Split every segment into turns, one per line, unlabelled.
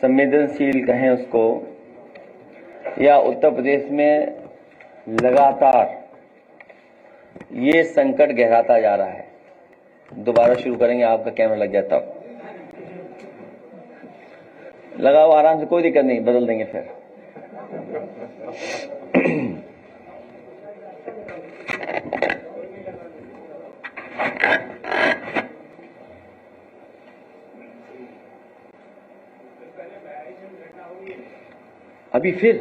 संवेदनशील कहें उसको, या उत्तर प्रदेश में लगातार ये संकट गहराता जा रहा है। दोबारा शुरू करेंगे, आपका कैमरा लग जाए तब लगाओ, आराम से, कोई दिक्कत नहीं, बदल देंगे फिर। अभी फिर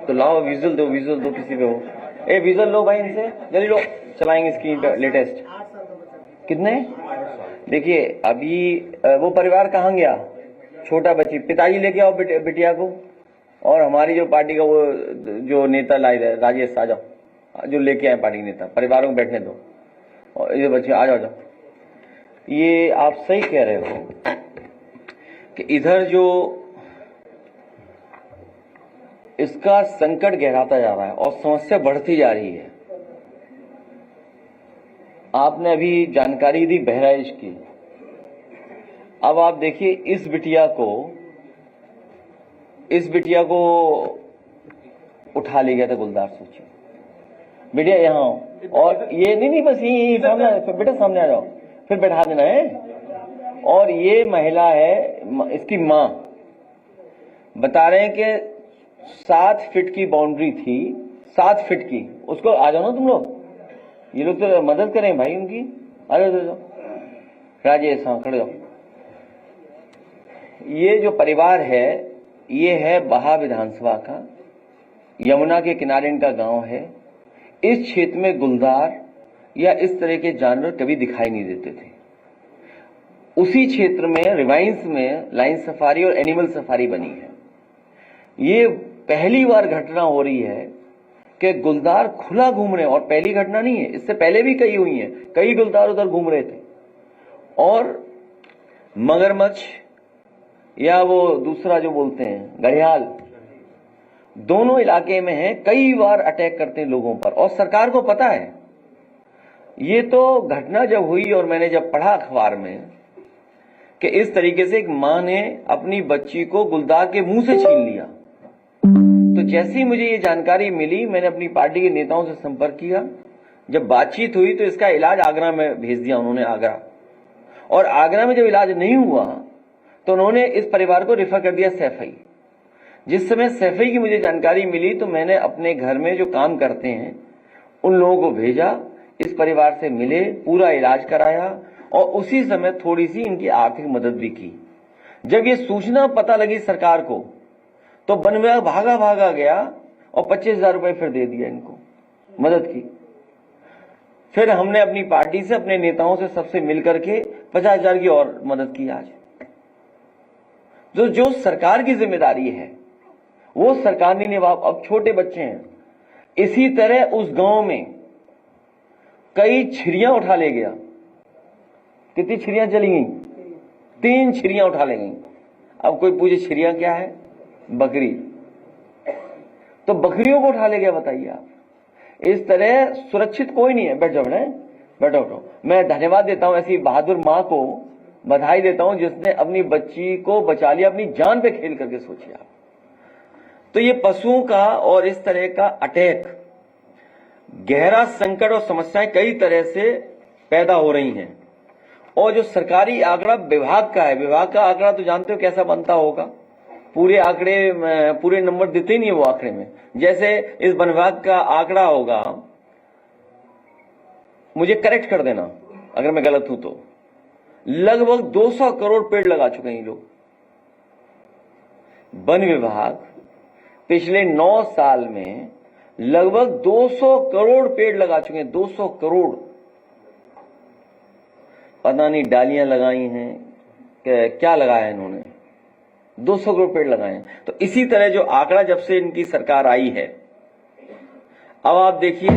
तो लाओ, विजुअल दो किसी पे हो। ए विजुअल लो भाई, इनसे जल्दी लो, चलाएंगे स्क्रीन पे लेटेस्ट। कितने? देखिए अभी वो परिवार कहाँ गया, छोटा बच्ची, पिताजी लेके आओ बिटिया को, और हमारी जो पार्टी का वो जो नेता लाए थे राजेश, आ जाओ, जो लेके आए पार्टी के नेता, परिवारों को बैठने दो, और ये बच्चे आ जाओ। ये आप सही कह रहे हो कि इधर जो इसका संकट गहराता जा रहा है और समस्या बढ़ती जा रही है। आपने अभी जानकारी दी बहराइच की, अब आप देखिए इस बिटिया को उठा ले गया था गुलदार, सोचिए बिटिया यहाँ, और ये नहीं बस ये सामने, बेटा सामने आ जाओ, फिर बैठा देना है। और ये महिला है, इसकी माँ बता रहे हैं कि 7 फीट की बाउंड्री थी, 7 फीट की, उसको आ जाओ ना तुम लोग, ये लोग तो मदद करें भाई उनकी, आ जाओ राजेश, हाँ खड़े जाओ। ये जो परिवार है ये है बहा विधानसभा का, यमुना के किनारे इनका गांव है। इस क्षेत्र में गुलदार या इस तरह के जानवर कभी दिखाई नहीं देते थे। उसी क्षेत्र में रिवाइंस में लाइन सफारी और एनिमल सफारी बनी है। ये पहली बार घटना हो रही है कि गुलदार खुला घूम रहे हैं, और पहली घटना नहीं है, इससे पहले भी कई हुई हैं, कई गुलदार उधर घूम रहे थे। और मगरमच्छ या वो दूसरा जो बोलते हैं घड़ियाल, दोनों इलाके में है, कई बार अटैक करते हैं लोगों पर, और सरकार को पता है। ये तो घटना जब हुई और मैंने जब पढ़ा अखबार में कि इस तरीके से एक मां ने अपनी बच्ची को गुलदार के मुंह से छीन लिया, तो जैसे ही मुझे ये जानकारी मिली मैंने अपनी पार्टी के नेताओं से संपर्क किया। जब बातचीत हुई तो इसका इलाज आगरा में भेज दिया उन्होंने, आगरा। और आगरा में जब इलाज नहीं हुआ तो उन्होंने इस परिवार को रेफर कर दिया सैफई। जिस समय सैफई की मुझे जानकारी मिली तो मैंने अपने घर में जो काम करते हैं उन लोगों को भेजा, इस परिवार से मिले, पूरा इलाज कराया, और उसी समय थोड़ी सी इनकी आर्थिक मदद भी की। जब ये सूचना पता लगी सरकार को तो वन विभाग भागा गया और 25,000 रुपए फिर दे दिया इनको, मदद की। फिर हमने अपनी पार्टी से, अपने नेताओं से, सबसे मिलकर के 50,000 की और मदद की। आज जो सरकार की जिम्मेदारी है वो सरकार नहीं निभा। अब छोटे बच्चे हैं, इसी तरह उस गांव में कई छिड़ियां उठा ले गया। कितनी छिड़ियां चली गई? 3 छिड़ियां उठा ले गई। अब कोई पूछे छिड़ियां क्या है? बकरी। तो बकरियों को उठा ले गया, बताइए आप। इस तरह सुरक्षित कोई नहीं है। बैठ जाओ, बैठो। मैं धन्यवाद देता हूं ऐसी बहादुर मां को, बधाई देता हूं जिसने अपनी बच्ची को बचा लिया, अपनी जान पे खेल करके, सोचिए आप। तो ये पशुओं का और इस तरह का अटैक, गहरा संकट और समस्याएं कई तरह से पैदा हो रही हैं। और जो सरकारी आंकड़ा विभाग का है, विभाग का आंकड़ा तो जानते हो कैसा बनता होगा, पूरे आंकड़े, पूरे नंबर देते ही नहीं है वो आंकड़े में। जैसे इस वन विभाग का आंकड़ा होगा, मुझे करेक्ट कर देना अगर मैं गलत हूं तो, लगभग 200 करोड़ पेड़ लगा चुके हैं लोग। वन विभाग पिछले 9 साल में लगभग 200 करोड़ पेड़ लगा चुके हैं। 200 करोड़, पता नहीं डालियां लगाई हैं क्या लगाया है इन्होंने, 200 करोड़ पेड़ लगाए हैं। तो इसी तरह जो आंकड़ा जब से इनकी सरकार आई है, अब आप देखिए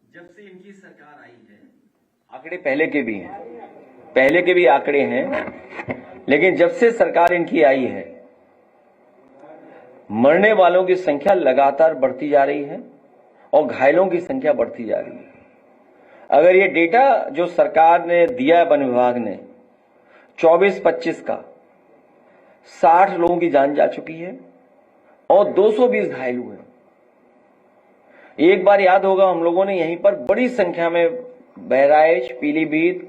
जब से इनकी सरकार आई है, आंकड़े पहले के भी हैं, पहले के भी आंकड़े हैं, लेकिन जब से सरकार इनकी आई है मरने वालों की संख्या लगातार बढ़ती जा रही है और घायलों की संख्या बढ़ती जा रही है। अगर ये डेटा जो सरकार ने दिया है, वन विभाग ने 24-25 का, 60 लोगों की जान जा चुकी है और 220 घायल हुए। एक बार याद होगा, हम लोगों ने यहीं पर बड़ी संख्या में बहराइच, पीलीभीत,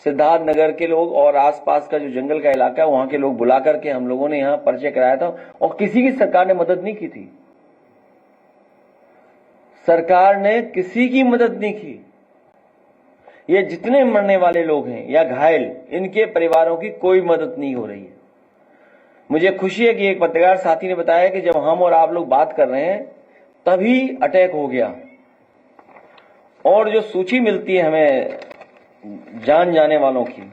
सिद्धार्थनगर के लोग और आसपास का जो जंगल का इलाका है वहां के लोग बुला करके हम लोगों ने यहां परिचय कराया था और किसी की सरकार ने मदद नहीं की थी। सरकार ने किसी की मदद नहीं की। ये जितने मरने वाले लोग हैं या घायल, इनके परिवारों की कोई मदद नहीं हो रही है। मुझे खुशी है कि एक पत्रकार साथी ने बताया कि जब हम और आप लोग बात कर रहे हैं तभी अटैक हो गया। और जो सूची मिलती है हमें जान जाने वालों की,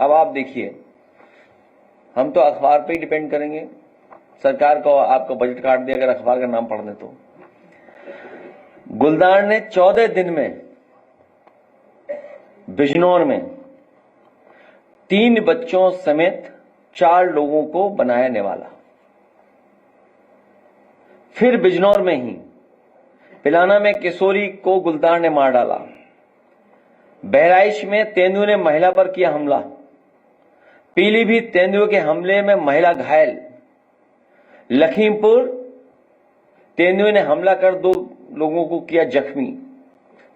अब आप देखिए, हम तो अखबार पे ही डिपेंड करेंगे। सरकार को आपका बजट काट दिया अगर अखबार का नाम पढ़ लें तो। गुलदार ने 14 दिन में बिजनौर में 3 बच्चों समेत 4 लोगों को बनाया निवाला। फिर बिजनौर में ही पिलाना में किशोरी को गुलदार ने मार डाला। बहराइच में तेंदुए ने महिला पर किया हमला। पीलीभीत तेंदुए के हमले में महिला घायल। लखीमपुर तेंदुए ने हमला कर 2 लोगों को किया जख्मी।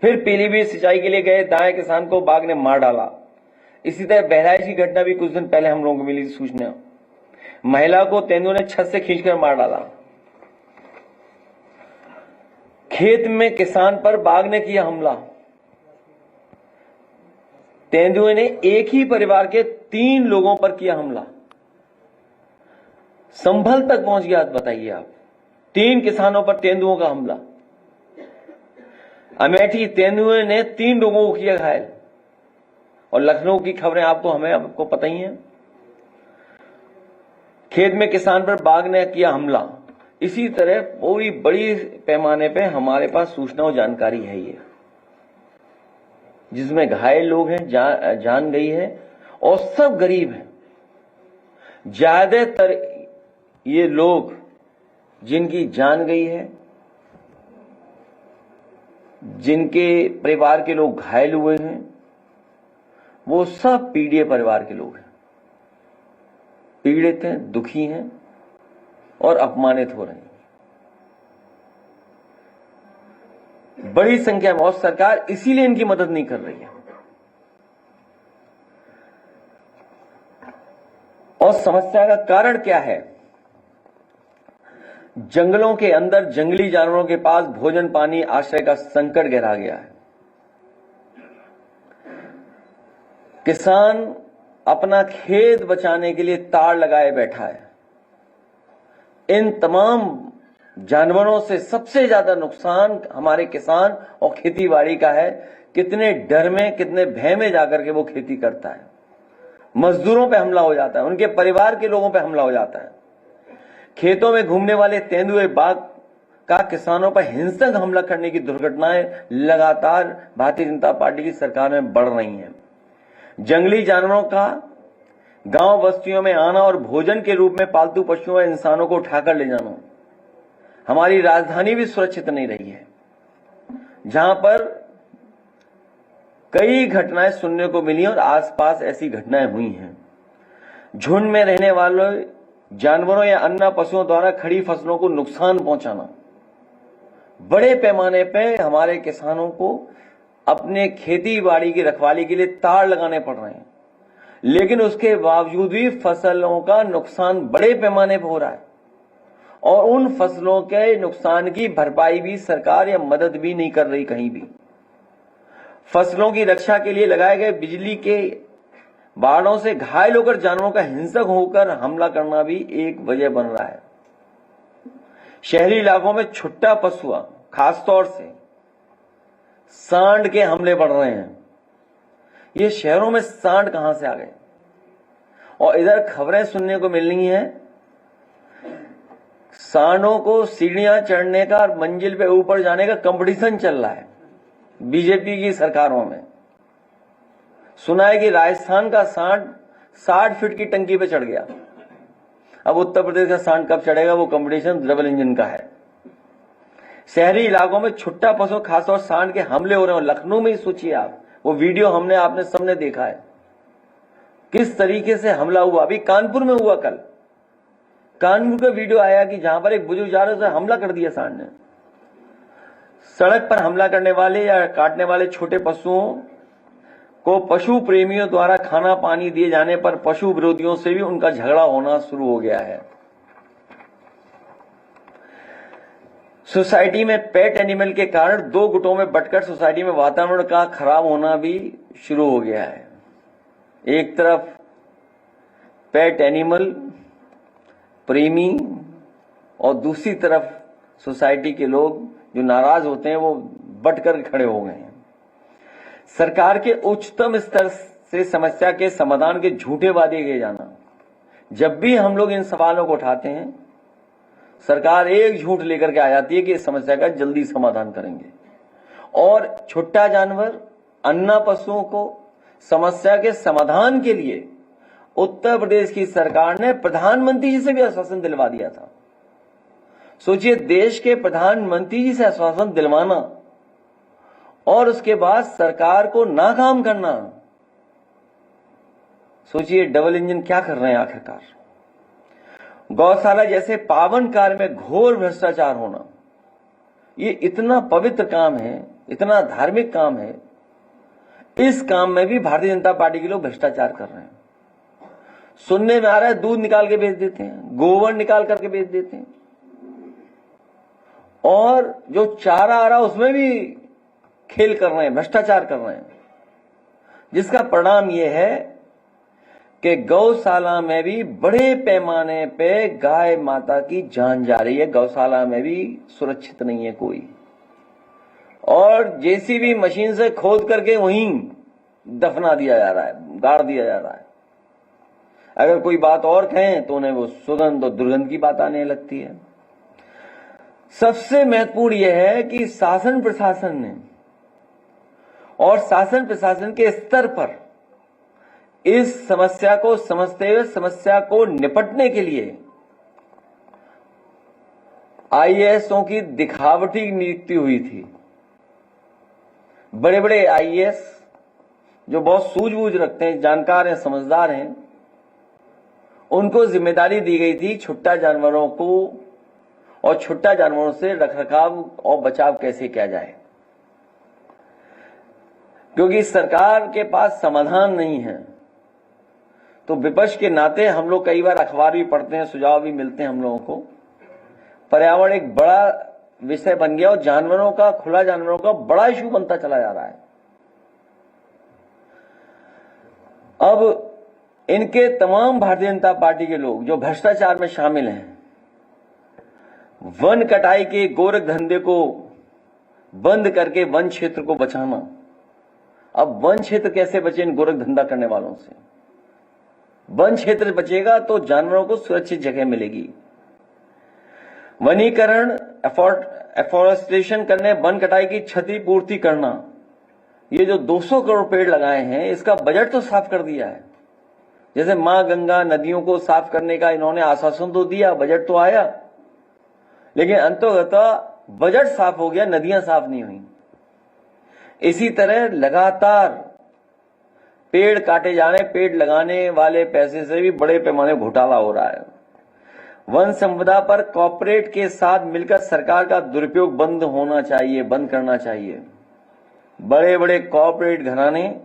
फिर पीलीभीत सिंचाई के लिए गए दाएं किसान को बाघ ने मार डाला। इसी तरह बहराइच की घटना भी कुछ दिन पहले हम लोगों को मिली सूचना। महिला को तेंदुए ने छत से खींचकर मार डाला। खेत में किसान पर बाघ ने किया हमला। तेंदुए ने एक ही परिवार के 3 लोगों पर किया हमला। संभल तक पहुंच गया, बताइए आप। 3 किसानों पर तेंदुओं का हमला। अमेठी तेंदुए ने 3 लोगों को किया घायल। और लखनऊ की खबरें आपको पता ही है। खेत में किसान पर बाघ ने किया हमला। इसी तरह पूरी बड़ी पैमाने पे हमारे पास सूचना और जानकारी है ये, जिसमें घायल लोग हैं, जान गई है और सब गरीब हैं। ज्यादातर ये लोग जिनकी जान गई है, जिनके परिवार के लोग घायल हुए हैं, वो सब पीड़ित परिवार के लोग हैं। पीड़ित हैं, दुखी हैं और अपमानित हो रहे हैं बड़ी संख्या में। और सरकार इसीलिए इनकी मदद नहीं कर रही है। और समस्या का कारण क्या है? जंगलों के अंदर जंगली जानवरों के पास भोजन, पानी, आश्रय का संकट गहरा गया है। किसान अपना खेत बचाने के लिए तार लगाए बैठा है। इन तमाम जानवरों से सबसे ज्यादा नुकसान हमारे किसान और खेतीबाड़ी का है। कितने डर में, कितने भय में जाकर के वो खेती करता है। मजदूरों पे हमला हो जाता है, उनके परिवार के लोगों पे हमला हो जाता है। खेतों में घूमने वाले तेंदुए, बाघ का किसानों पर हिंसक हमला करने की दुर्घटनाएं लगातार भारतीय जनता पार्टी की सरकार में बढ़ रही हैं। जंगली जानवरों का गांव बस्तियों में आना और भोजन के रूप में पालतू पशुओं और इंसानों को उठाकर ले जाना। हमारी राजधानी भी सुरक्षित नहीं रही है, जहां पर कई घटनाएं सुनने को मिली और आसपास ऐसी घटनाएं हुई हैं। झुंड में रहने वाले जानवरों या अन्य पशुओं द्वारा खड़ी फसलों को नुकसान पहुंचाना। बड़े पैमाने पर हमारे किसानों को अपने खेती बाड़ी की रखवाली के लिए तार लगाने पड़ रहे हैं, लेकिन उसके बावजूद भी फसलों का नुकसान बड़े पैमाने पर हो रहा है। और उन फसलों के नुकसान की भरपाई भी सरकार या मदद भी नहीं कर रही कहीं भी। फसलों की रक्षा के लिए लगाए गए बिजली के बाड़ों से घायल होकर जानवरों का हिंसक होकर हमला करना भी एक वजह बन रहा है। शहरी इलाकों में छुट्टा पशुआ, खासतौर से सांड के हमले बढ़ रहे हैं। ये शहरों में सांड कहां से आ गए? और इधर खबरें सुनने को मिल रही हैं, सांडों को सीढ़ियां चढ़ने का और मंजिल पे ऊपर जाने का कंपटीशन चल रहा है बीजेपी की सरकारों में। सुना है कि राजस्थान का सांड 60 फीट की टंकी पे चढ़ गया। अब उत्तर प्रदेश का सांड कब चढ़ेगा, वो कंपटीशन डबल इंजन का है। शहरी इलाकों में छुट्टा पशु खासतौर सांड के हमले हो रहे हो। लखनऊ में ही सोचिए आप, वो वीडियो हमने आपने सबने देखा है किस तरीके से हमला हुआ। अभी कानपुर में हुआ, कल कानपुर का वीडियो आया कि जहां पर एक बुजुर्ग जा रहे थे, हमला कर दिया सांड ने। सड़क पर हमला करने वाले या काटने वाले छोटे पशुओं को पशु प्रेमियों द्वारा खाना पानी दिए जाने पर पशु विरोधियों से भी उनका झगड़ा होना शुरू हो गया है। सोसाइटी में पेट एनिमल के कारण दो गुटों में बंटकर सोसाइटी में वातावरण का खराब होना भी शुरू हो गया है। एक तरफ पेट एनिमल प्रेमी और दूसरी तरफ सोसाइटी के लोग जो नाराज होते हैं वो बंटकर खड़े हो गए हैं। सरकार के उच्चतम स्तर से समस्या के समाधान के झूठे वादे किए जाना। जब भी हम लोग इन सवालों को उठाते हैं, सरकार एक झूठ लेकर के आ जाती है कि इस समस्या का जल्दी समाधान करेंगे। और छुट्टा जानवर, अन्ना पशुओं को समस्या के समाधान के लिए उत्तर प्रदेश की सरकार ने प्रधानमंत्री जी से भी आश्वासन दिलवा दिया था। सोचिए, देश के प्रधानमंत्री जी से आश्वासन दिलवाना और उसके बाद सरकार को नाकाम करना। सोचिए डबल इंजन क्या कर रहे हैं आखिरकार। गौशाला जैसे पावन कार्य में घोर भ्रष्टाचार होना, ये इतना पवित्र काम है, इतना धार्मिक काम है, इस काम में भी भारतीय जनता पार्टी के लोग भ्रष्टाचार कर रहे हैं। सुनने में आ रहा है दूध निकाल के बेच देते हैं, गोबर निकाल करके बेच देते हैं, और जो चारा आ रहा है उसमें भी खेल कर रहे हैं, भ्रष्टाचार कर रहे हैं, जिसका परिणाम यह है कि गौशाला में भी बड़े पैमाने पे गाय माता की जान जा रही है। गौशाला में भी सुरक्षित नहीं है कोई, और जेसीबी मशीन से खोद करके वहीं दफना दिया जा रहा है, गाड़ दिया जा रहा है। अगर कोई बात और कहें तो उन्हें वो सुगंध और दुर्गंध की बात आने लगती है। सबसे महत्वपूर्ण यह है कि शासन प्रशासन ने और शासन प्रशासन के स्तर पर इस समस्या को समझते हुए समस्या को निपटने के लिए आईएएसओं की दिखावटी नियुक्ति हुई थी। बड़े बड़े आईएएस जो बहुत सूझबूझ रखते हैं, जानकार हैं, समझदार हैं, उनको जिम्मेदारी दी गई थी छुट्टा जानवरों को और छुट्टा जानवरों से रखरखाव और बचाव कैसे किया जाए। क्योंकि सरकार के पास समाधान नहीं है, तो विपक्ष के नाते हम लोग कई बार अखबार भी पढ़ते हैं, सुझाव भी मिलते हैं हम लोगों को। पर्यावरण एक बड़ा विषय बन गया और जानवरों का, खुला जानवरों का बड़ा इशू बनता चला जा रहा है। अब इनके तमाम भारतीय जनता पार्टी के लोग जो भ्रष्टाचार में शामिल हैं, वन कटाई के गोरख धंधे को बंद करके वन क्षेत्र को बचाना। अब वन क्षेत्र कैसे बचे इन गोरख धंधा करने वालों से? वन क्षेत्र बचेगा तो जानवरों को सुरक्षित जगह मिलेगी। वनीकरण, एफोरेस्टेशन करने, वन कटाई की क्षतिपूर्ति करना। ये जो 200 करोड़ पेड़ लगाए हैं, इसका बजट तो साफ कर दिया है। जैसे मां गंगा नदियों को साफ करने का इन्होंने आश्वासन तो दिया, बजट तो आया, लेकिन अंततः बजट साफ हो गया, नदियां साफ नहीं हुई। इसी तरह लगातार पेड़ काटे जा रहे, पेड़ लगाने वाले पैसे से भी बड़े पैमाने घोटाला हो रहा है। वन संपदा पर कॉर्पोरेट के साथ मिलकर सरकार का दुरुपयोग बंद होना चाहिए, बंद करना चाहिए। बड़े बड़े कॉर्पोरेट घराने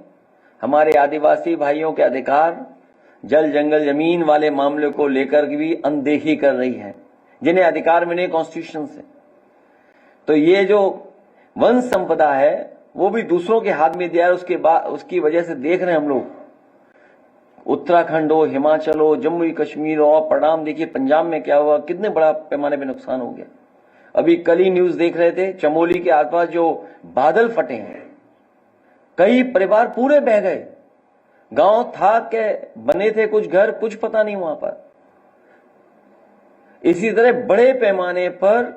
हमारे आदिवासी भाइयों के अधिकार, जल जंगल जमीन वाले मामले को लेकर भी अनदेखी कर रही है, जिन्हें अधिकार मिले कॉन्स्टिट्यूशन से। तो ये जो वन संपदा है वो भी दूसरों के हाथ में दिया है। उसकी वजह से देख रहे हैं हम लोग, उत्तराखंड हो, हिमाचल हो, जम्मू कश्मीर हो, और परिणाम देखिए पंजाब में क्या हुआ, कितने बड़ा पैमाने पे नुकसान हो गया। अभी कल ही न्यूज देख रहे थे, चमोली के आसपास जो बादल फटे हैं, कई परिवार पूरे बह गए। गांव था के बने थे कुछ घर, कुछ पता नहीं वहां पर। इसी तरह बड़े पैमाने पर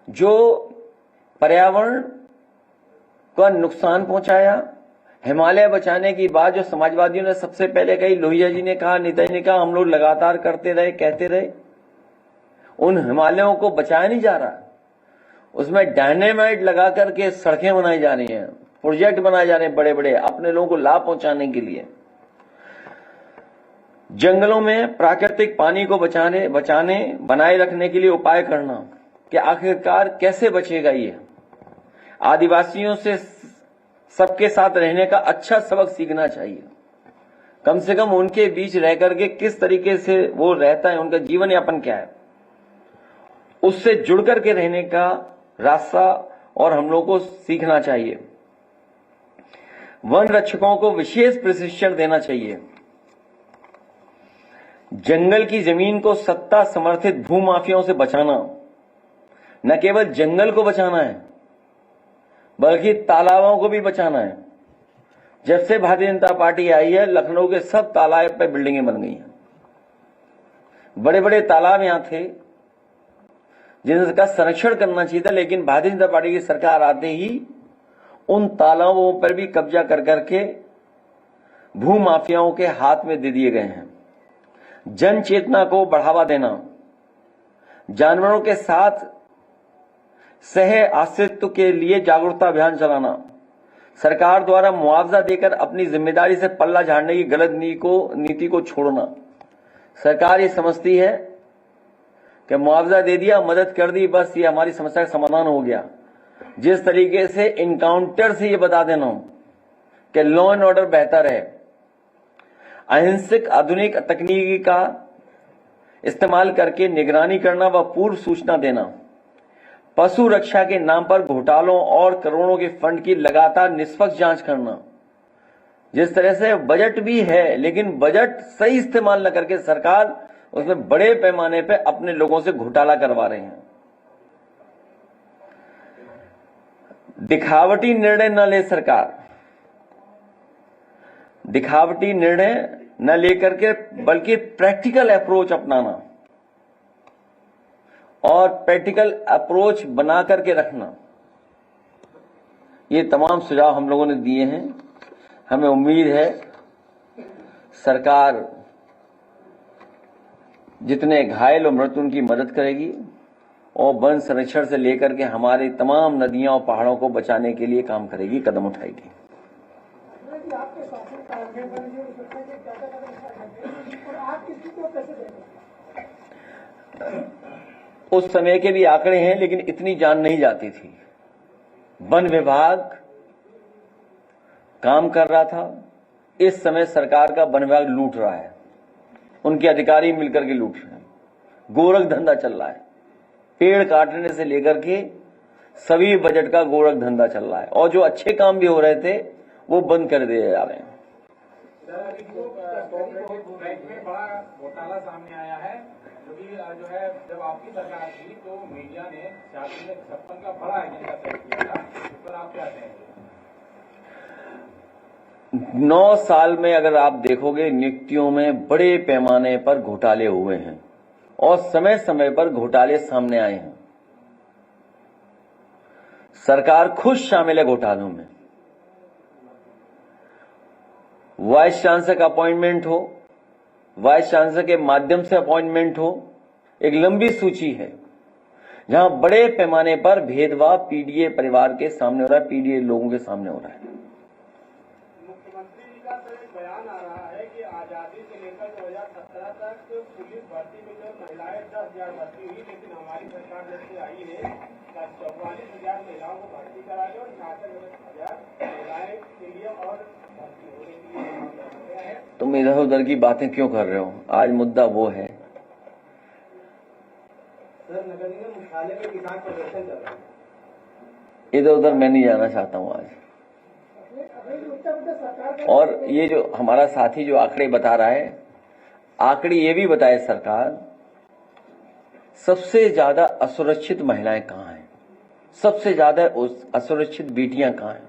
जो पर्यावरण का नुकसान पहुंचाया। हिमालय बचाने की बात जो समाजवादियों ने सबसे पहले कही, लोहिया जी ने कहा, नेताजी ने कहा, हम लोग लगातार करते रहे, कहते रहे, उन हिमालयों को बचाया नहीं जा रहा। उसमें डायनेमाइट लगा करके सड़कें बनाई जा रही हैं, प्रोजेक्ट बनाए जा रहे हैं बड़े बड़े, अपने लोगों को लाभ पहुंचाने के लिए। जंगलों में प्राकृतिक पानी को बनाए रखने के लिए उपाय करना कि आखिरकार कैसे बचेगा ये। आदिवासियों से सबके साथ रहने का अच्छा सबक सीखना चाहिए। कम से कम उनके बीच रह करके किस तरीके से वो रहता है, उनका जीवन यापन क्या है, उससे जुड़ करके रहने का रास्ता और हम लोगों को सीखना चाहिए। वन रक्षकों को विशेष प्रशिक्षण देना चाहिए। जंगल की जमीन को सत्ता समर्थित भूमाफियाओं से बचाना, न केवल जंगल को बचाना है बल्कि तालाबों को भी बचाना है। जब से भारतीय जनता पार्टी आई है, लखनऊ के सब तालाब पे बिल्डिंगें बन गई हैं। बड़े बड़े तालाब यहां थे जिनका संरक्षण करना चाहिए था, लेकिन भारतीय जनता पार्टी की सरकार आते ही उन तालाबों पर भी कब्जा कर करके भूमाफियाओं के हाथ में दे दिए गए हैं। जन चेतना को बढ़ावा देना, जानवरों के साथ सह अस्तित्व के लिए जागरूकता अभियान चलाना, सरकार द्वारा मुआवजा देकर अपनी जिम्मेदारी से पल्ला झाड़ने की गलत नीति को छोड़ना। सरकार ये समझती है कि मुआवजा दे दिया, मदद कर दी, बस ये हमारी समस्या का समाधान हो गया। जिस तरीके से इनकाउंटर से ये बता देना कि लॉ एंड ऑर्डर बेहतर है, अहिंसक आधुनिक तकनीकी का इस्तेमाल करके निगरानी करना व पूर्व सूचना देना, पशु रक्षा के नाम पर घोटालों और करोड़ों के फंड की लगातार निष्पक्ष जांच करना। जिस तरह से बजट भी है, लेकिन बजट सही इस्तेमाल न करके सरकार उसमें बड़े पैमाने पे अपने लोगों से घोटाला करवा रहे हैं। दिखावटी निर्णय न ले सरकार, दिखावटी निर्णय न लेकर के बल्कि प्रैक्टिकल अप्रोच अपनाना और प्रैक्टिकल अप्रोच बना करके रखना, ये तमाम सुझाव हम लोगों ने दिए हैं। हमें उम्मीद है सरकार जितने घायल और मृत उनकी मदद करेगी और वन संरक्षण से लेकर के हमारी तमाम नदियां और पहाड़ों को बचाने के लिए काम करेगी, कदम उठाएगी। उस समय के भी आंकड़े हैं, लेकिन इतनी जान नहीं जाती थी। वन विभाग काम कर रहा था, इस समय सरकार का वन विभाग लूट रहा है, उनके अधिकारी मिलकर के लूट रहे हैं। गोरख धंधा चल रहा है, पेड़ काटने से लेकर के सभी बजट का गोरख धंधा चल रहा है, और जो अच्छे काम भी हो रहे थे वो बंद कर दिए जा रहे हैं।
बड़ा घोटाला सामने आया है, जो है जब आपकी सरकार थी तो मीडिया ने 56 का बड़ा एजेंडा तय किया था, इस पर आप क्या कहेंगे?
9 साल में अगर आप देखोगे, नियुक्तियों में बड़े पैमाने पर घोटाले हुए हैं और समय समय पर घोटाले सामने आए हैं। सरकार खुद शामिल है घोटालों में। वाइस चांसलर का अपॉइंटमेंट हो, वाइस चांसलर के माध्यम से अपॉइंटमेंट हो, एक लंबी सूची है जहां बड़े पैमाने पर भेदभाव पीडीए परिवार के सामने हो रहा है, पीडीए लोगों के सामने हो रहा है।
मुख्यमंत्री जी का तो एक बयान आ रहा है कि आजादी से लेकर 2017 तक पुलिस भर्ती में जो महिलाएं 10,000 भर्ती हुई, लेकिन हमारी सरकार जब से आई है 44,000 महिलाओं को भर्ती करा दी और 66,000 महिलाएं के लिए और भर्ती होने के लिए।
तुम इधर उधर की बातें क्यों कर रहे हो? आज मुद्दा वो है।
सर, नगर निगम मुख्यालय में किसान प्रदर्शन कर रहे हैं।
इधर उधर मैं नहीं जाना चाहता हूं आज। और ये जो हमारा साथी जो आंकड़े बता रहा है, आंकड़े ये भी बताए सरकार, सबसे ज्यादा असुरक्षित महिलाएं कहां हैं, सबसे ज्यादा असुरक्षित बेटियां कहां हैं,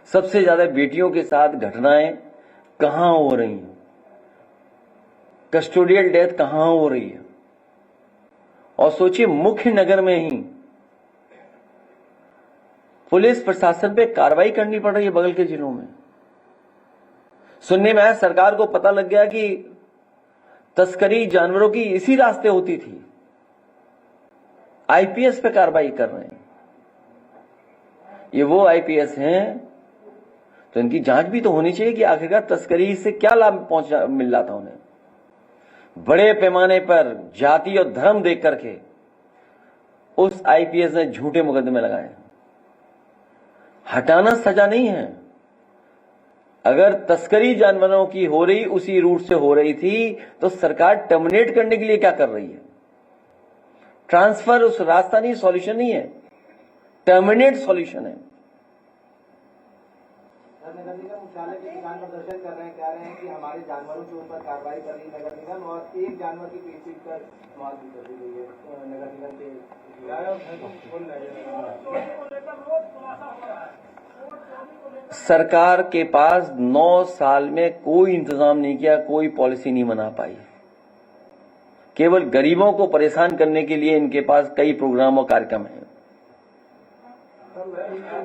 सबसे ज्यादा बेटियों के साथ घटनाएं कहां हो रही हैं, कस्टोडियल डेथ कहां हो रही है। और सोचिए, मुख्य नगर में ही पुलिस प्रशासन पे कार्रवाई करनी पड़ रही है बगल के जिलों में। सुनने में आया सरकार को पता लग गया कि तस्करी जानवरों की इसी रास्ते होती थी, आईपीएस पे कार्रवाई कर रहे हैं। ये वो आईपीएस हैं, तो इनकी जांच भी तो होनी चाहिए कि आखिरकार तस्करी से क्या लाभ मिल रहा था उन्हें। बड़े पैमाने पर जाति और धर्म देख करके उस आईपीएस ने झूठे मुकदमे लगाए। हटाना सजा नहीं है। अगर तस्करी जानवरों की हो रही, उसी रूट से हो रही थी, तो सरकार टर्मिनेट करने के लिए क्या कर रही है? ट्रांसफर उस रास्ता नहीं, सॉल्यूशन नहीं है, टर्मिनेट सॉल्यूशन है।
नगर निगम मुख्यालय के किसान प्रदर्शन कर रहे हैं, कह रहे हैं कि हमारे जानवरों के ऊपर कार्रवाई कर रही है नगर निगम, और एक जानवर की पीट कर मौत भी कर दी गई है नगर निगम के।
सरकार के पास 9 साल में कोई इंतजाम नहीं किया, कोई पॉलिसी नहीं बना पाई। केवल गरीबों को परेशान करने के लिए इनके पास कई प्रोग्राम और कार्यक्रम हैं।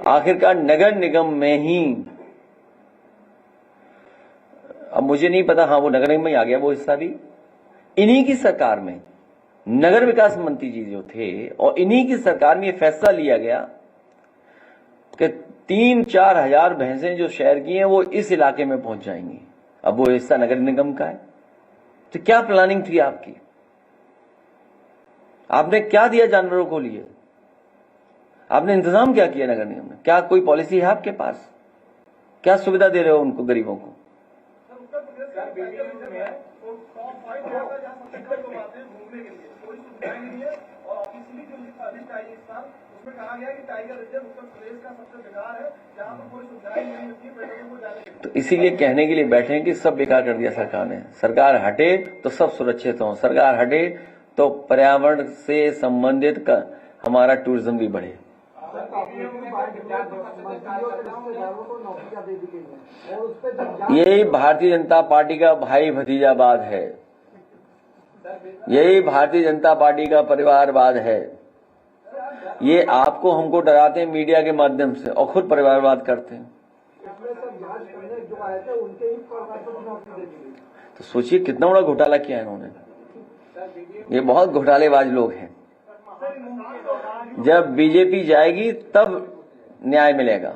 आखिरकार नगर निगम में ही, अब मुझे नहीं पता, हाँ वो नगर निगम में आ गया वो हिस्सा भी, इन्हीं की सरकार में नगर विकास मंत्री जी जो थे, और इन्हीं की सरकार में ये फैसला लिया गया कि 3-4 हजार भैंसें जो शहर की हैं वो इस इलाके में पहुंच जाएंगी। अब वो हिस्सा नगर निगम का है। तो क्या प्लानिंग थी आपकी? आपने क्या दिया जानवरों को लिए? आपने इंतजाम क्या किया नगर निगम में? क्या कोई पॉलिसी है आपके पास? क्या सुविधा दे रहे हो उनको, गरीबों को? तो इसीलिए कहने के लिए बैठे हैं कि सब बेकार कर दिया सरकार ने। सरकार हटे तो सब सुरक्षित हो, सरकार हटे तो पर्यावरण से संबंधित हमारा टूरिज्म भी बढ़े। यही भारतीय जनता पार्टी का भाई भतीजावाद है, यही भारतीय जनता पार्टी का परिवारवाद है। ये आपको हमको डराते हैं मीडिया के माध्यम से और खुद परिवारवाद करते हैं। तो सोचिए कितना बड़ा घोटाला किया है इन्होंने। ये बहुत घोटालेबाज लोग हैं। जब बीजेपी जाएगी तब न्याय मिलेगा।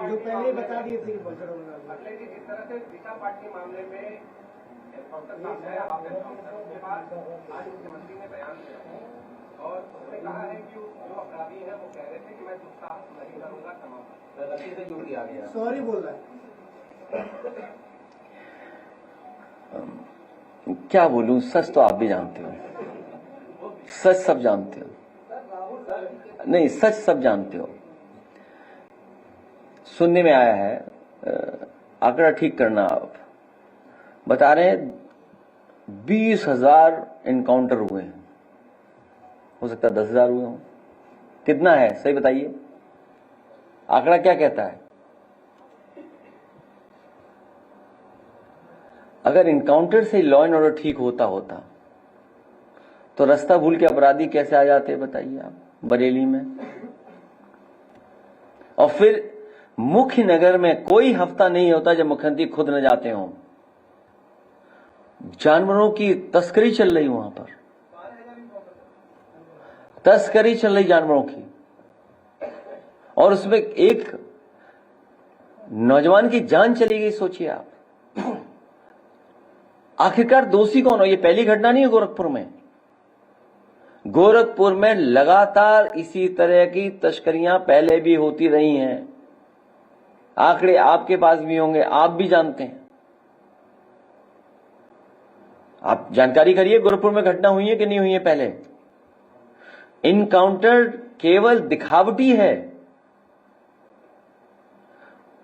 जो पहले बता दिए थे जिस तरह से दिशा पार्टी मामले में आज मुख्यमंत्री ने बयान दिया और उसने कहा है कि जो अपराधी है वो कह रहे थे कि मैं दुस्साहस नहीं करूंगा, गलती से जुड़ दिया गया, सॉरी बोल रहा है।
क्या बोलूं, सच तो आप भी जानते हो, सच सब जानते हो। नहीं, सच सब जानते हो। सुनने में आया है, आंकड़ा ठीक करना, आप बता रहे हैं 20,000 इनकाउंटर हुए हैं, हो सकता है 10,000 हुए हों। कितना है सही बताइए, आंकड़ा क्या कहता है? अगर इनकाउंटर से लॉ एंड ऑर्डर ठीक होता तो रास्ता भूल के अपराधी कैसे आ जाते बताइए आप बरेली में। और फिर मुख्य नगर में कोई हफ्ता नहीं होता जब मुख्यमंत्री खुद न जाते हों। जानवरों की तस्करी चल रही वहां पर, तस्करी चल रही जानवरों की, और उसमें एक नौजवान की जान चली गई। सोचिए आप, आखिरकार दोषी कौन हो? ये पहली घटना नहीं है गोरखपुर में। गोरखपुर में लगातार इसी तरह की तस्करियां पहले भी होती रही हैं। आंकड़े आपके पास भी होंगे, आप भी जानते हैं। आप जानकारी करिए, गोरखपुर में घटना हुई है कि नहीं हुई है पहले। इनकाउंटर केवल दिखावटी है,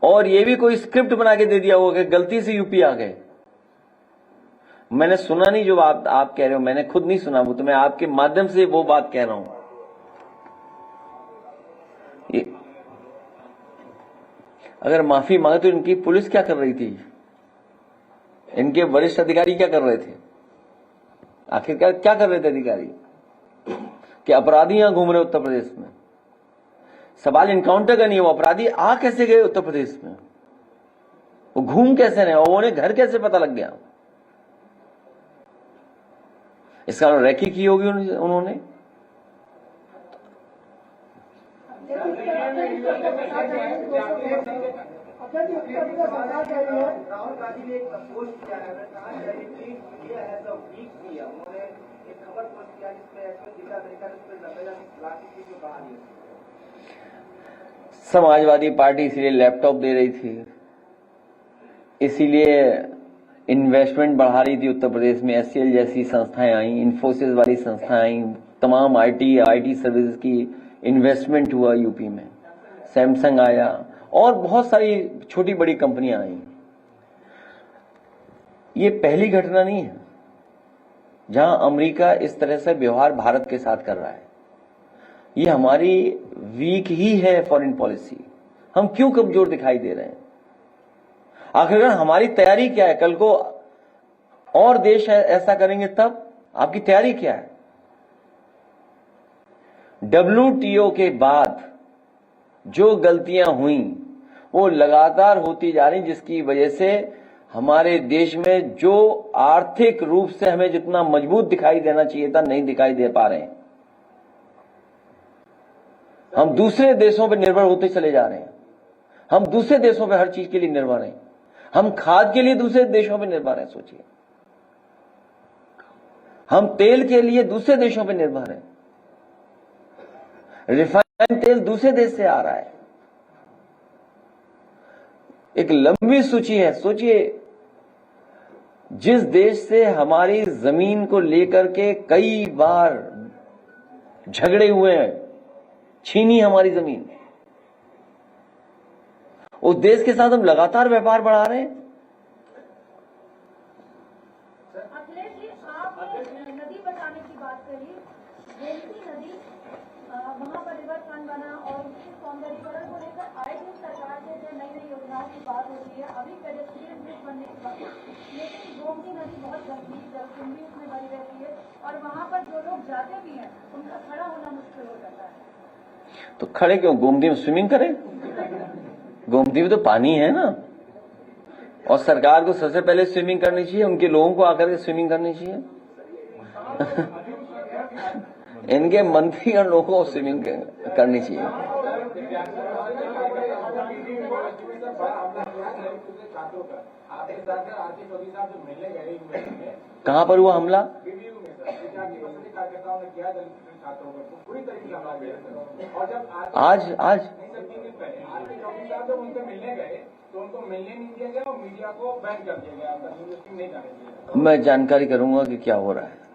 और ये भी कोई स्क्रिप्ट बना के दे दिया होगा कि गलती से यूपी आ गए। मैंने सुना नहीं जो आप कह रहे हो, मैंने खुद नहीं सुना, वो तो मैं आपके माध्यम से वो बात कह रहा हूं। ये अगर माफी मांगे तो इनकी पुलिस क्या कर रही थी? इनके वरिष्ठ अधिकारी क्या कर रहे थे? आखिरकार क्या कर रहे थे अधिकारी? कि अपराधी यहां घूम रहे उत्तर प्रदेश में। सवाल इनकाउंटर का नहीं, वो अपराधी आ कैसे गए उत्तर प्रदेश में, वो घूम कैसे रहे, और उन्हें घर कैसे पता लग गया? इसका रैकी की होगी उन्होंने।
राहुल गांधी ने एक पोस्ट किया है, कहा इंडिया हैज अ वीक किया, उन्होंने एक खबर पोस्ट किया जिसमें दिल्ली अमेरिका ने उस पर जबरदस्त लाठी की जो कहानी है।
समाजवादी पार्टी इसीलिए लैपटॉप दे रही थी, इसीलिए इन्वेस्टमेंट बढ़ा रही थी उत्तर प्रदेश में। एचसीएल जैसी संस्थाएं आई, इन्फोसिस वाली संस्थाएं आई, तमाम आईटी सर्विसेज की इन्वेस्टमेंट हुआ यूपी में। सैमसंग आया और बहुत सारी छोटी बड़ी कंपनियां आई। ये पहली घटना नहीं है जहां अमेरिका इस तरह से व्यवहार भारत के साथ कर रहा है। ये हमारी वीक ही है फॉरेन पॉलिसी। हम क्यों कमजोर दिखाई दे रहे हैं? आखिरकार हमारी तैयारी क्या है? कल को और देश ऐसा करेंगे तब आपकी तैयारी क्या है? WTO के बाद जो गलतियां हुई वो लगातार होती जा रही, जिसकी वजह से हमारे देश में जो आर्थिक रूप से हमें जितना मजबूत दिखाई देना चाहिए था, नहीं दिखाई दे पा रहे हैं। हम दूसरे देशों पर निर्भर होते चले जा रहे हैं। हम दूसरे देशों पर हर चीज के लिए निर्भर हैं। हम खाद के लिए दूसरे देशों पर निर्भर हैं। सोचिए, हम तेल के लिए दूसरे देशों पर निर्भर हैं। रिफाइंड तेल दूसरे देश से आ रहा है। एक लंबी सूची है। सोचिए, जिस देश से हमारी जमीन को लेकर के कई बार झगड़े हुए हैं, छीनी हमारी जमीन, उस देश के साथ हम लगातार व्यापार बढ़ा रहे हैं।
अखिलेश जी, आपने नदी बचाने की बात करी। गोमती नदी, वहां पर रिवर फ्रंट बना और उसके सौंदर्यीकरण को लेकर आए दिन सरकार से जो नई नई योजनाओं की बात होती है, अभी पेडेस्ट्रियन ब्रिज बनने की बात, लेकिन गोमती नदी बहुत गंदी जलकुंभी उसमें भरी रहती है और वहां पर जो लोग जाते भी हैं उनका खड़ा होना मुश्किल हो जाता है।
तो खड़े क्यों? गोमती में स्विमिंग करें। गोमती में तो पानी है ना। और सरकार को सबसे पहले स्विमिंग करनी चाहिए, उनके लोगों को आकर के स्विमिंग करनी चाहिए। इनके मंत्री और लोगों को स्विमिंग करनी चाहिए। कहां पर हुआ हमला? आज
उनसे मिलने गए तो उनको मिलने नहीं दिया गया और मीडिया को बैन कर दिया गया। नहीं जाने दिया।
मैं जानकारी करूंगा कि क्या हो रहा है।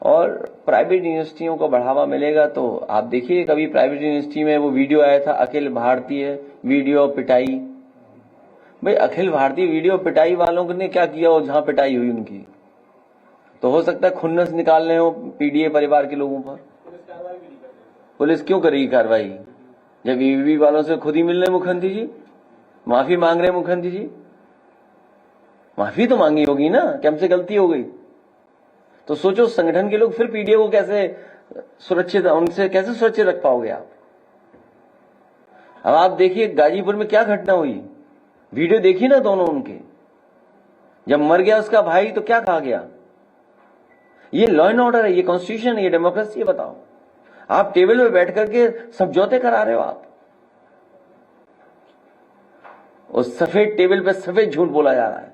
और प्राइवेट यूनिवर्सिटियों को बढ़ावा मिलेगा तो आप देखिए, कभी प्राइवेट यूनिवर्सिटी में वो वीडियो आया था, अखिल भारतीय वीडियो पिटाई। भाई, अखिल भारतीय वीडियो पिटाई वालों ने क्या किया हो जहां पिटाई हुई उनकी? तो हो सकता है खुन्नस निकालने हो पीडीए परिवार के लोगों पर। पुलिस क्यों करेगी कार्रवाई जब ईवीवी वालों से खुद ही मिल रहे मुख्यमंत्री जी, माफी मांग रहे मुख्यमंत्री जी? माफी तो मांगी होगी ना कि हमसे गलती हो गई। तो सोचो, संगठन के लोग फिर पीडीए को कैसे सुरक्षित, उनसे कैसे सुरक्षित रख पाओगे आप? अब आप देखिए गाजीपुर में क्या घटना हुई, वीडियो देखी ना दोनों उनके। जब मर गया उसका भाई तो क्या कहा गया? ये लॉ एंड ऑर्डर है, ये कॉन्स्टिट्यूशन है, ये डेमोक्रेसी है। बताओ, आप टेबल पे बैठ करके समझौते करा रहे हो। आप उस सफेद टेबल पे सफेद झूठ बोला जा रहा है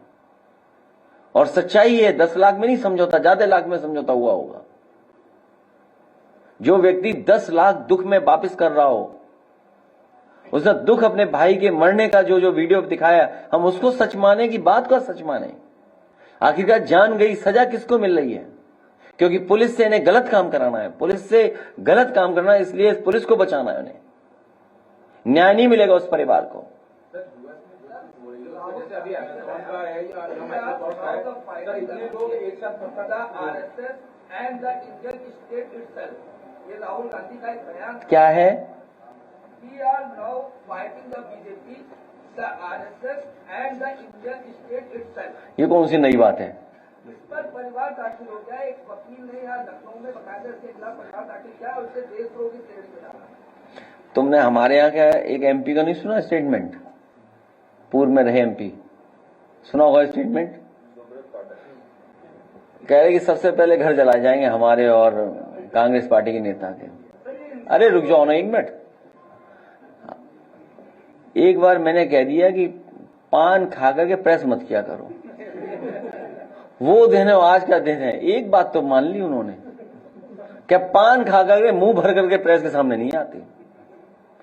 और सच्चाई है 10 लाख में नहीं समझौता, ज्यादा लाख में समझौता हुआ होगा। जो व्यक्ति 10 लाख दुख में वापिस कर रहा हो, उसने दुख अपने भाई के मरने का जो वीडियो दिखाया, हम उसको सच माने कि बात को सच माने? आखिरकार जान गई, सजा किसको मिल रही है? क्योंकि पुलिस से इन्हें गलत काम कराना है, पुलिस से गलत काम करना है, इसलिए पुलिस को बचाना है। उन्हें न्याय नहीं मिलेगा उस परिवार को।
राहुल गांधी का एक बयान
क्या है?
We are now fighting the BJP, the RSS and the Indian state itself.
ये कौन सी नई बात है?
इस पर परिवार दाखिल हो गया। एक वकील ने यहाँ लखनऊ में बकायदा इसके खिलाफ परिवार दाखिल किया और उसे देशद्रोह की श्रेणी में डाला।
तुमने हमारे यहाँ का एक एमपी का नहीं सुना स्टेटमेंट? पूर्व में रहे एमपी, सुना होगा स्टेटमेंट? कह रहे कि सबसे पहले घर जलाए जाएंगे हमारे और कांग्रेस पार्टी के नेता के। अरे रुक जाओ ना एक मिनट। एक बार मैंने कह दिया कि पान खा करके प्रेस मत किया करो, वो दिन है आज का दिन है। एक बात तो मान ली उन्होंने, क्या पान खा करके मुंह भर करके प्रेस के सामने नहीं आते।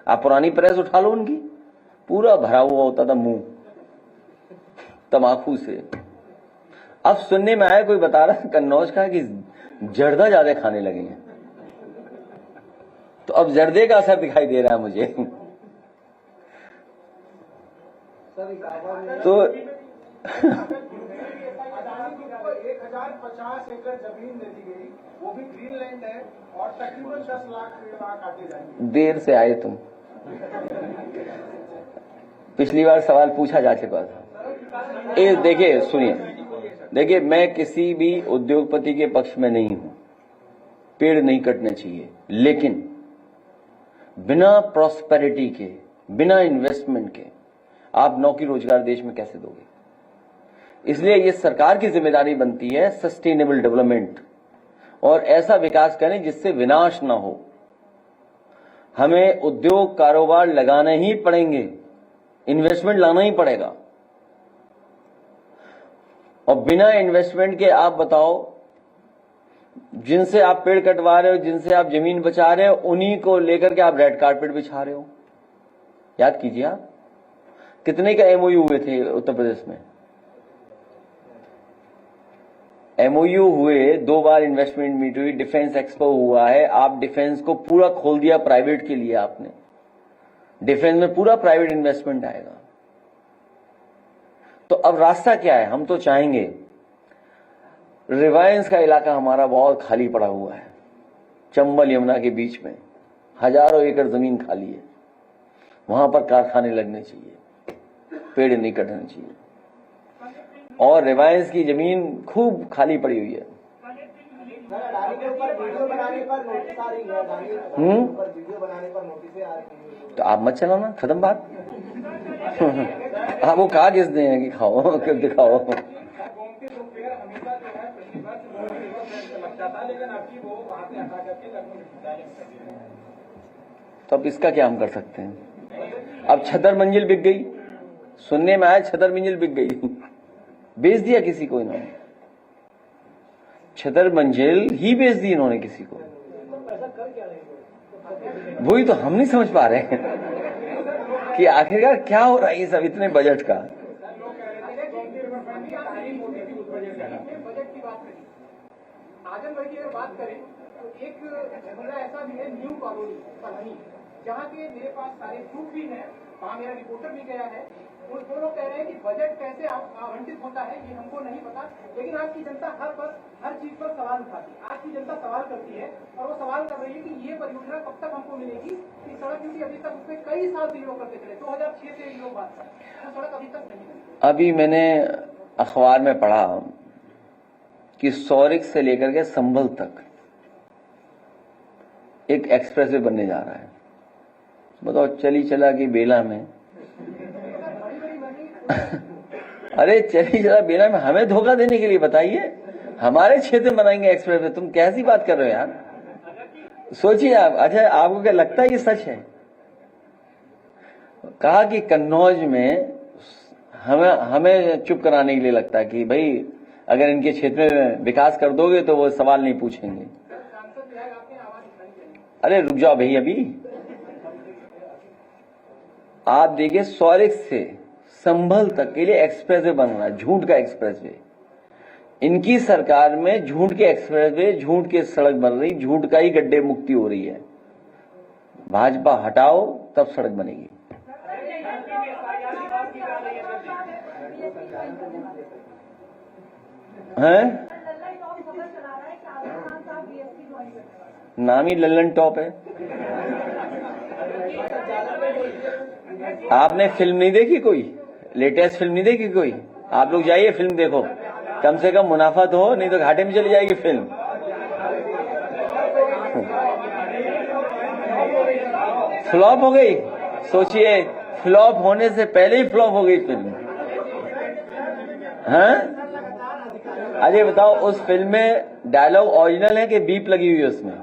आप पुरानी प्रेस उठा लो, उनकी पूरा भरा हुआ होता था मुंह तमाकू से। अब सुनने में आया, कोई बता रहा कन्नौज का कि जर्दा ज्यादा खाने लगे हैं, तो अब जर्दे का असर दिखाई दे रहा है मुझे। तो
1050 एकड़ जमीन दे दी गई, वो भी ग्रीनलैंड है, और तकरीबन 10 लाख काटे जाएंगे।
देर से आए तुम, पिछली बार सवाल पूछा जा चुका था। देखिए सुनिए, देखिए मैं किसी भी उद्योगपति के पक्ष में नहीं हूं, पेड़ नहीं कटने चाहिए, लेकिन बिना प्रॉस्पेरिटी के, बिना इन्वेस्टमेंट के आप नौकरी रोजगार देश में कैसे दोगे। इसलिए ये सरकार की जिम्मेदारी बनती है सस्टेनेबल डेवलपमेंट, और ऐसा विकास करें जिससे विनाश ना हो। हमें उद्योग कारोबार लगाने ही पड़ेंगे, इन्वेस्टमेंट लाना ही पड़ेगा। और बिना इन्वेस्टमेंट के आप बताओ, जिनसे आप पेड़ कटवा रहे हो, जिनसे आप जमीन बचा रहे हो, उन्हीं को लेकर के आप रेड कारपेट बिछा रहे हो। याद कीजिए आप कितने का एमओयू हुए थे उत्तर प्रदेश में। एमओयू हुए, 2 बार इन्वेस्टमेंट मीट हुई, डिफेंस एक्सपो हुआ है। आप डिफेंस को पूरा खोल दिया प्राइवेट के लिए, आपने डिफेंस में पूरा प्राइवेट इन्वेस्टमेंट आएगा। तो अब रास्ता क्या है, हम तो चाहेंगे, रिलायंस का इलाका हमारा बहुत खाली पड़ा हुआ है, चंबल यमुना के बीच में हजारों एकड़ जमीन खाली है, वहां पर कारखाने लगने चाहिए, पेड़ नहीं कटने चाहिए। और रिलायंस की जमीन खूब खाली पड़ी हुई है। तो आप मत चलाना, खत्म बात। आप वो कहा किसने है कि खाओ कब दिखाओ। तो अब इसका क्या हम कर सकते हैं। अब छतर मंजिल बिक गई, सुनने में आया छतर मंजिल बिक गई, बेच दिया किसी को इन्होंने, छतर मंजिल ही बेच दी इन्होंने किसी को। वही तो हम नहीं समझ पा रहे हैं कि आखिरकार क्या हो रहा है ये सब इतने बजट का।
आजमगढ़ की अगर बात करें तो एक जगह ऐसा भी है, न्यू कॉलोनी, जहाँ के मेरे पास सारे प्रूफ भी है, वहाँ मेरा रिपोर्टर भी गया है। वो लोग कह रहे हैं कि बजट कैसे आवंटित होता है ये हमको नहीं पता, लेकिन आज की जनता हर चीज पर सवाल उठाती है। आज की जनता सवाल करती है, और वो सवाल कर रही है कि ये परियोजना कब तक हमको मिलेगी। कि सड़क, क्योंकि अभी तक उसमें कई साल से लोग करते चले, 2006 से लोग बात कर रहे हैं, सड़क अभी तक नहीं मिली।
अभी मैंने अखबार में पढ़ा कि सौरिक से लेकर के संभल तक एक एक्सप्रेसवे बनने जा रहा है। बताओ, चली चला की बेला में अरे चली चला बेला में हमें धोखा देने के लिए, बताइए हमारे क्षेत्र में बनाएंगे एक्सप्रेसवे। तुम कैसी बात कर रहे हो यार, सोचिए आप। अच्छा, आपको क्या लगता है ये सच है। कहा कि कन्नौज में हमें चुप कराने के लिए लगता है कि भाई अगर इनके क्षेत्र में विकास कर दोगे तो वो सवाल नहीं पूछेंगे। अरे रुक जाओ भाई, अभी आप देखिए, सौरिक से संभल तक के लिए एक्सप्रेसवे बन रहा है, झूठ का एक्सप्रेसवे। इनकी सरकार में झूठ के एक्सप्रेसवे, झूठ के सड़क बन रही, झूठ का ही गड्ढे मुक्ति हो रही है। भाजपा हटाओ तब सड़क बनेगी। हैं? नाम ही लल्लन टॉप है। आपने फिल्म नहीं देखी, कोई लेटेस्ट फिल्म नहीं देखी कोई? आप लोग जाइए फिल्म देखो, कम से कम मुनाफा तो हो, नहीं तो घाटे में चली जाएगी फिल्म। फ्लॉप हो गई, सोचिए, फ्लॉप होने से पहले ही फ्लॉप हो गई फिल्म। हैं? अजय बताओ, उस फिल्म में डायलॉग ओरिजिनल है कि बीप लगी हुई है उसमें?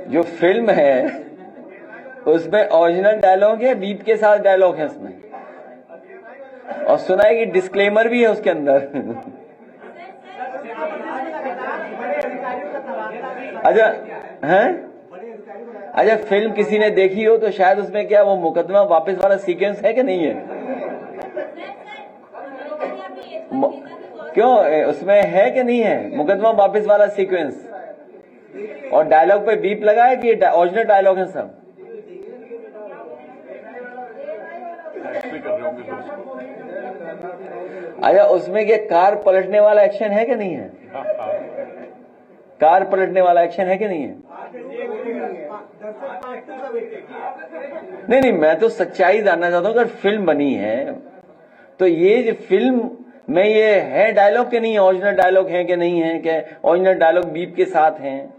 जो फिल्म है उसमें ओरिजिनल डायलॉग है, बीप के साथ डायलॉग है उसमें, और सुना है कि डिस्क्लेमर भी है उसके अंदर। अच्छा हैं? अच्छा, फिल्म किसी ने देखी हो तो शायद उसमें क्या वो मुकदमा वापस वाला सीक्वेंस है कि नहीं है? क्यों, उसमें है कि नहीं है मुकदमा वापस वाला सीक्वेंस? और डायलॉग पे बीप लगा है कि ओरिजिनल डायलॉग है सब? अच्छा, उसमें क्या कार पलटने वाला एक्शन है कि नहीं है? कार पलटने वाला एक्शन है कि नहीं है? नहीं नहीं, मैं तो सच्चाई जानना चाहता हूं। अगर फिल्म बनी है तो ये जो फिल्म में ये है डायलॉग के नहीं है, ओरिजिनल डायलॉग है कि नहीं है, क्या ओरिजिनल डायलॉग बीप के साथ हैं?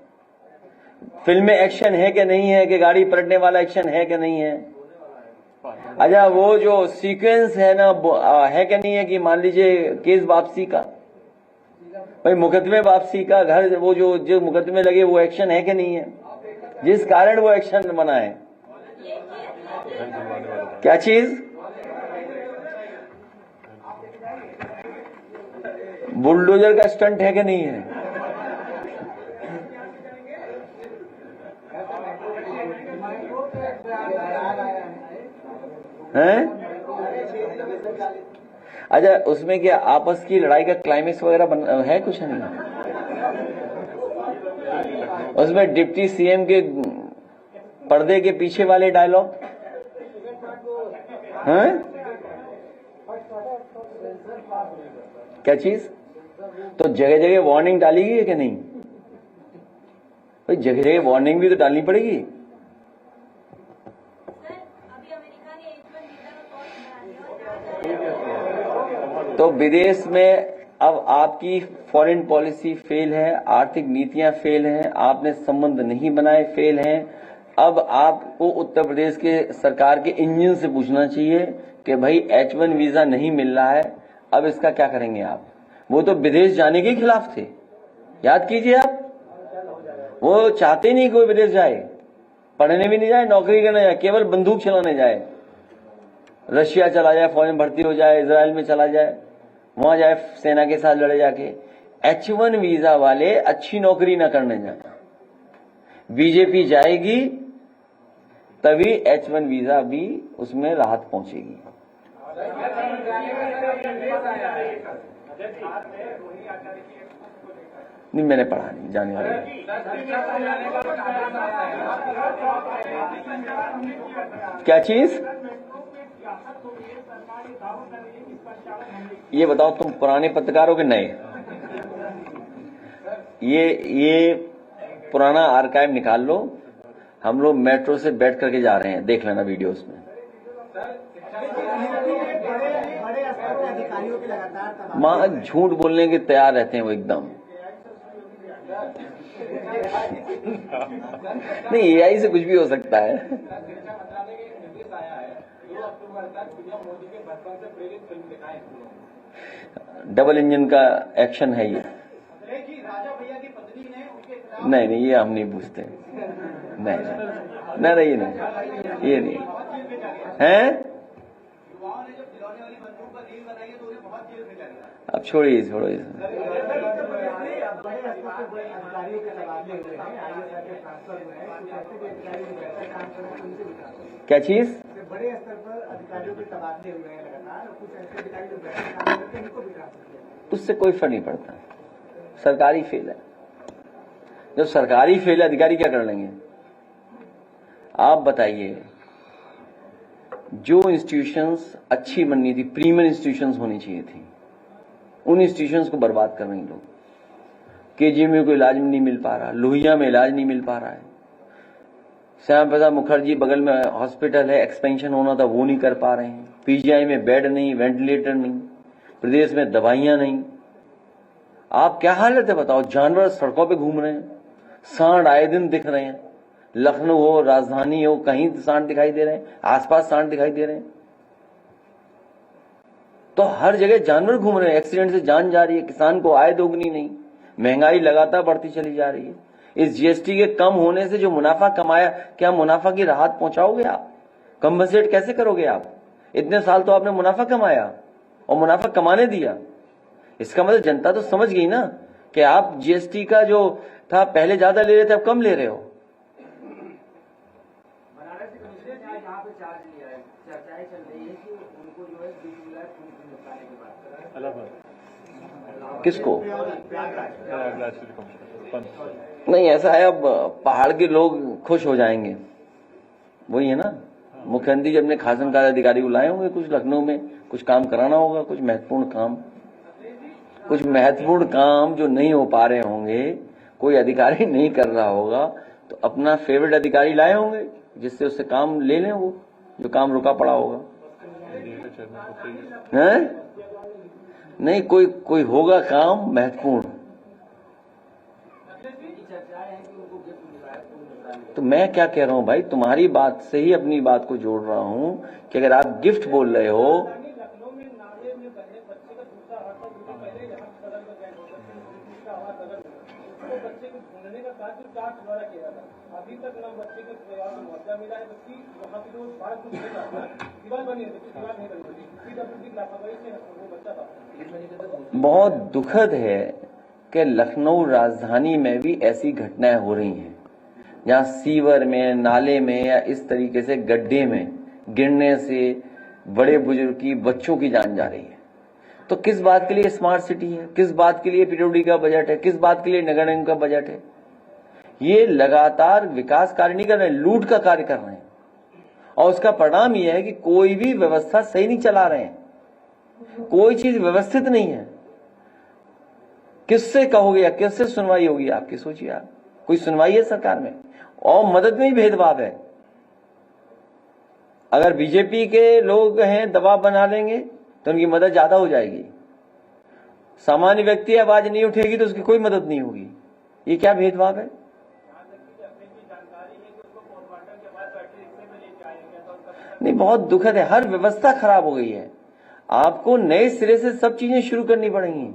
फिल्म में एक्शन है कि नहीं है, कि गाड़ी पलटने वाला एक्शन है कि नहीं है? अच्छा, वो जो सीक्वेंस है ना, है कि नहीं है कि मान लीजिए केस वापसी का, भाई मुकदमे वापसी का, घर वो जो मुकदमे लगे वो एक्शन है कि नहीं है, जिस कारण वो एक्शन बना है? क्या चीज? बुलडोजर का स्टंट है कि नहीं है? हैं? अच्छा, उसमें क्या आपस की लड़ाई का क्लाइमेक्स वगैरह है? कुछ नहीं। उसमें डिप्टी सीएम के पर्दे के पीछे वाले डायलॉग हैं? क्या चीज? तो जगह जगह वार्निंग डाली गई है कि नहीं? भाई जगह जगह वार्निंग भी तो डालनी पड़ेगी। तो विदेश में अब आपकी फॉरेन पॉलिसी फेल है, आर्थिक नीतियां फेल हैं, आपने संबंध नहीं बनाए, फेल हैं। अब आपको उत्तर प्रदेश के सरकार के इंजन से पूछना चाहिए कि भाई H1 वीजा नहीं मिल रहा है, अब इसका क्या करेंगे आप? वो तो विदेश जाने के खिलाफ थे, याद कीजिए आप। वो चाहते नहीं कोई विदेश जाए, पढ़ने भी नहीं जाए, नौकरी करने जाए, केवल बंदूक चलाने जाए, रशिया चला जाए, फौज में भर्ती हो जाए, इजराइल में चला जाए, वहां जाए सेना के साथ लड़े जाके। H1 वीजा वाले अच्छी नौकरी न करने जाए। बीजेपी जाएगी तभी H1 वीजा भी उसमें राहत पहुंचेगी। नहीं, मैंने पढ़ा नहीं, जाने वाले। क्या चीज? ये बताओ, तुम पुराने पत्रकार हो कि नए? ये पुराना आर्काइव निकाल लो, हम लोग मेट्रो से बैठ करके जा रहे हैं, देख लेना वीडियोस में। मां झूठ बोलने के तैयार रहते हैं वो एकदम। नहीं, AI से कुछ भी हो सकता है। डबल इंजन का एक्शन है ये। नहीं नहीं, ये हम नहीं पूछते। नहीं नहीं, ये नहीं है। अब छोड़िए। क्या चीज? बड़े स्तर पर अधिकारियों के तबादले हुए हैं लगातार, कुछ ऐसे अधिकारी जो बैठे हैं, उससे कोई फर्क नहीं पड़ता। सरकारी फेल है। जब सरकारी फेल है, अधिकारी क्या कर लेंगे? आप बताइए, जो इंस्टीट्यूशंस अच्छी बननी थी, प्रीमियर इंस्टीट्यूशंस होनी चाहिए थी, उन इंस्टीट्यूशंस को बर्बाद कर रहे हैं लोग। KGM में कोई इलाज नहीं मिल पा रहा, लोहिया में इलाज नहीं मिल पा रहा है, श्याम प्रसाद मुखर्जी बगल में हॉस्पिटल है, एक्सपेंशन होना था वो नहीं कर पा रहे हैं, PGI में बेड नहीं, वेंटिलेटर नहीं, प्रदेश में दवाइयां नहीं। आप क्या हालत है बताओ? जानवर सड़कों पे घूम रहे हैं, सांड आए दिन दिख रहे हैं, लखनऊ हो, राजधानी हो, कहीं सांड दिखाई दे रहे हैं, आसपास सांड दिखाई दे रहे हैं। तो हर जगह जानवर घूम रहे हैं, एक्सीडेंट से जान जा रही है, किसान को आय दोगुनी नहीं, महंगाई लगातार बढ़ती चली जा रही है। इस जीएसटी के कम होने से जो मुनाफा कमाया, क्या मुनाफा की राहत पहुंचाओगे आप? कंपनसेट कैसे करोगे आप? इतने साल तो आपने मुनाफा कमाया और मुनाफा कमाने दिया। इसका मतलब जनता तो समझ गई ना कि आप जीएसटी का जो था पहले ज्यादा ले रहे थे, अब कम ले रहे हो।
बनारस के कमिश्नर ने आज यहाँ पे चार्ज लिया है, चर्चाएं चल रही है कि उनको जो है 20 लाख निपटाने की बात कर रहे हैं।
किसको?
प्रयागराज
नहीं, ऐसा है, अब पहाड़ के लोग खुश हो जाएंगे, वही है ना। मुख्यमंत्री जी अपने खासन कार्य अधिकारी बुलाए होंगे, कुछ लखनऊ में कुछ काम कराना होगा, कुछ महत्वपूर्ण काम जो नहीं हो पा रहे होंगे, कोई अधिकारी नहीं कर रहा होगा, तो अपना फेवरेट अधिकारी लाए होंगे जिससे उससे काम ले लें, वो जो काम रुका पड़ा होगा। हैं? नहीं, कोई होगा काम महत्वपूर्ण, तो मैं क्या कह रहा हूं भाई, तुम्हारी बात से ही अपनी बात को जोड़ रहा हूं कि अगर आप गिफ्ट बोल रहे हो,
लखनऊ में नाले में बने बच्चे का दूसरा हाथ था, जो पहले यहाँ सदर में गए होते थे, दूसरा हाथ सदर में, उसको बच्चे को ढूंढने का कार्य चार्ज द्वारा किया था। अभी तक ना बच्चे के परिवार को मुआवजा मिला है, बल्कि वहाँ पे जो बाढ़ कुछ दीवार बनी है, दीवार नहीं बनी, PWD लापरवाही से वो बच्चा था।
बहुत दुखद है कि लखनऊ राजधानी में भी ऐसी घटनाएं हो रही हैं, जहां सीवर में, नाले में या इस तरीके से गड्ढे में गिरने से बड़े बुजुर्ग की, बच्चों की जान जा रही है। तो किस बात के लिए स्मार्ट सिटी है, किस बात के लिए PWD का बजट है, किस बात के लिए नगर निगम का बजट है? ये लगातार विकास कार्य नहीं कर रहे हैं, लूट का कार्य कर रहे हैं, और उसका परिणाम यह है कि कोई भी व्यवस्था सही नहीं चला रहे हैं, कोई चीज व्यवस्थित नहीं है। किससे कहोगे या किससे सुनवाई होगी आपकी? सोचिए आप, कोई सुनवाई है सरकार में? और मदद में ही भेदभाव है। अगर बीजेपी के लोग हैं, दबाव बना लेंगे तो उनकी मदद ज्यादा हो जाएगी। सामान्य व्यक्ति आवाज नहीं उठेगी तो उसकी कोई मदद नहीं होगी। ये क्या भेदभाव है? नहीं, बहुत दुखद है, हर व्यवस्था खराब हो गई है। आपको नए सिरे से सब चीजें शुरू करनी पड़ेंगी।